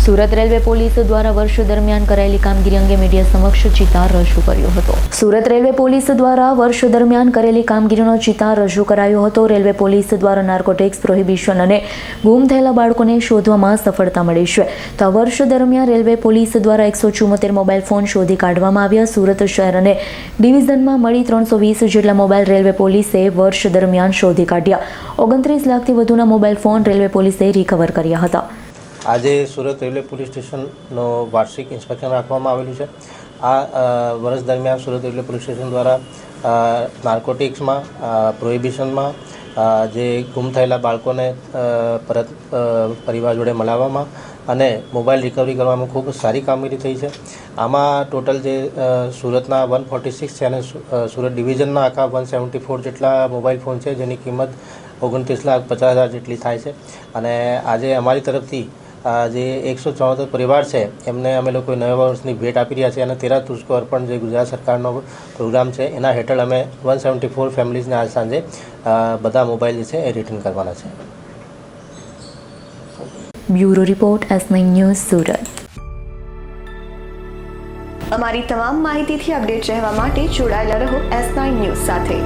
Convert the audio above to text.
Surat railway police દ્વારા વર્ષ દરમિયાન કરાયેલી કામગીરી અંગે મીડિયા સમક્ષ ચિતાર રજૂ કર્યો હતો. સુરત રેલવે પોલીસ દ્વારા વર્ષ દરમિયાન કરેલી કામગીરીનો ચિતાર રજૂ કરાયો હતો. રેલવે પોલીસ દ્વારા નાર્કોટિક્સ પ્રોહિબિશન અને ગુમ થયેલા બાળકોને શોધવામાં સફળતા મળી છે. તો આ વર્ષ દરમિયાન રેલવે પોલીસ દ્વારા 174 મોબાઈલ ફોન શોધી કાઢવામાં આવ્યા. સુરત શહેર અને ડિવિઝનમાં મળી 320 જેટલા મોબાઈલ રેલવે પોલીસે વર્ષ દરમિયાન શોધી કાઢ્યા. 29 લાખથી વધુના મોબાઈલ ફોન રેલવે પોલીસે રિકવર કર્યા હતા. આજે સુરત રેલવે પોલીસ સ્ટેશનનો વાર્ષિક ઇન્સ્પેક્શન રાખવામાં આવેલું છે. આ વર્ષ દરમિયાન સુરત રેલવે પોલીસ સ્ટેશન દ્વારા નાર્કોટિક્સમાં, પ્રોહિબિશનમાં, જે ગુમ થયેલા બાળકોને પરત પરિવાર જોડે મળાવવામાં અને મોબાઈલ રિકવરી કરવામાં ખૂબ સારી કામગીરી થઈ છે. આમાં ટોટલ જે સુરતના 146 છે અને સુરત ડિવિઝનના આખા 174 જેટલા મોબાઈલ ફોન છે, જેની કિંમત 29,50,000 જેટલી થાય છે. અને આજે અમારી તરફથી જે 174 પરિવાર છે એમને અમે લોકો નવા વર્ષની ભેટ આપી રહ્યા છે. અને 13 તુસ્કો અર્પણ જે ગુજરાત સરકારનો પ્રોગ્રામ છે એના હેઠળ અમે 174 ફેમિલીઝને આજ સાંજે બધા મોબાઈલ જે છે એ રિટર્ન કરવાના છે. Bureau report S9 news Surat. અમારી તમામ માહિતીથી અપડેટ રહેવા માટે જોડાયેલા રહો S9 ન્યૂઝ સાથે.